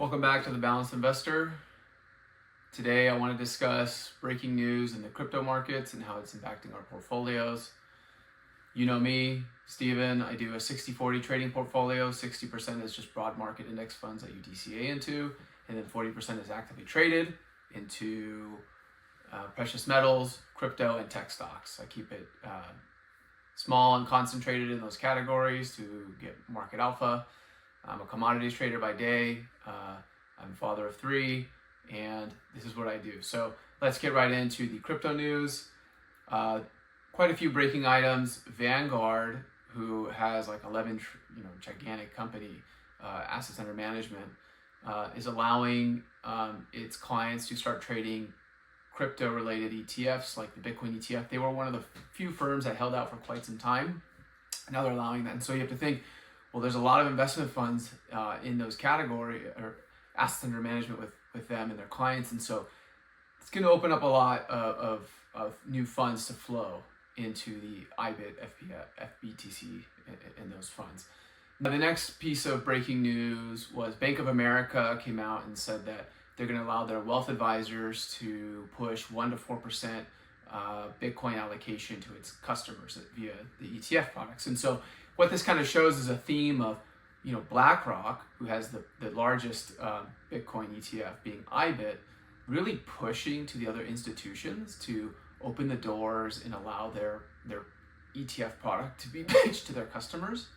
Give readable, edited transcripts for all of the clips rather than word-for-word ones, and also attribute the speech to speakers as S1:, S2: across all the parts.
S1: Welcome back to the Balanced Investor. Today I want to discuss breaking news in the crypto markets and how it's impacting our portfolios. You know me, Steven, I do a 60-40 trading portfolio. 60% is just broad market index funds that you DCA into, and then 40% is actively traded into precious metals, crypto, and tech stocks. I keep it small and concentrated in those categories to get market alpha. I'm a commodities trader by day. I'm a father of three, and this is what I do. So let's get right into the crypto news. Quite a few breaking items. Vanguard, who has like 11, gigantic company assets under management, is allowing its clients to start trading crypto-related ETFs like the Bitcoin ETF. They were one of the few firms that held out for quite some time. Now they're allowing that, and so you have to think, well, there's a lot of investment funds in those category or assets under management with them and their clients, and so it's going to open up a lot of new funds to flow into the IBIT, FBTC, in those funds. Now, the next piece of breaking news was Bank of America came out and said that they're going to allow their wealth advisors to push 1 to 4% Bitcoin allocation to its customers via the ETF products. And so what this kind of shows is a theme of, BlackRock, who has the largest Bitcoin ETF being IBIT, really pushing to the other institutions to open the doors and allow their ETF product to be pitched to their customers.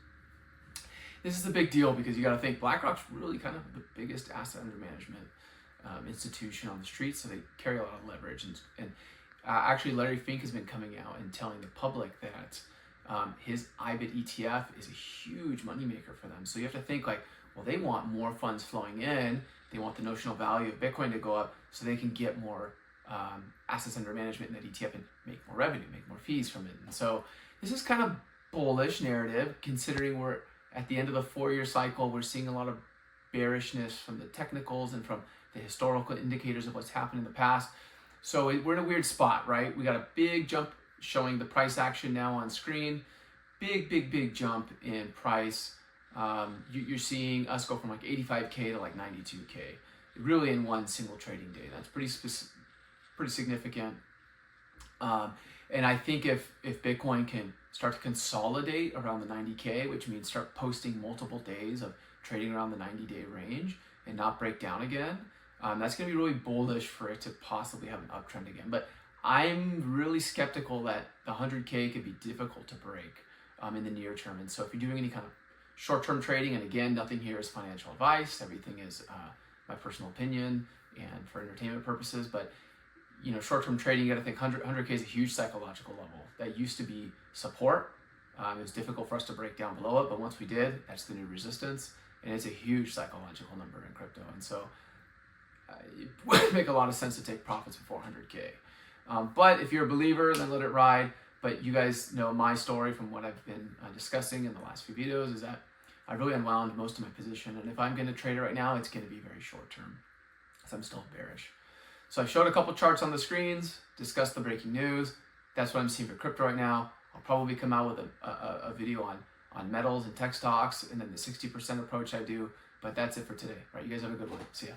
S1: This is a big deal because you got to think BlackRock's really kind of the biggest asset under management institution on the street, so they carry a lot of leverage. And actually, Larry Fink has been coming out and telling the public that his IBIT ETF is a huge moneymaker for them. So you have to think they want more funds flowing in. They want the notional value of Bitcoin to go up so they can get more assets under management in that ETF and make more revenue, make more fees from it. And so this is kind of bullish narrative, considering we're at the end of the 4-year cycle. We're seeing a lot of bearishness from the technicals and from the historical indicators of what's happened in the past. So we're in a weird spot, right? We got a big jump showing the price action now on screen. Big jump in price. You're seeing us go from like 85K to like 92K, really in one single trading day. That's pretty significant. And I think if Bitcoin can start to consolidate around the 90K, which means start posting multiple days of trading around the 90-day range and not break down again, that's going to be really bullish for it to possibly have an uptrend again. But I'm really skeptical that the 100K could be difficult to break in the near term. And so if you're doing any kind of short-term trading, and again, nothing here is financial advice, everything is my personal opinion and for entertainment purposes, but short-term trading, you got to think 100K is a huge psychological level. That used to be support. It was difficult for us to break down below it, but once we did, that's the new resistance, and it's a huge psychological number in crypto. And so it would make a lot of sense to take profits before 100K. But if you're a believer, then let it ride. But you guys know my story from what I've been discussing in the last few videos is that I really unwound most of my position, and if I'm going to trade it right now, it's going to be very short-term, because I'm still bearish. So I showed a couple charts on the screens, discussed the breaking news. That's what I'm seeing for crypto right now. I'll probably come out with a video on metals and tech stocks, and then the 60% approach I do. But that's it for today. All right, you guys have a good one. See ya.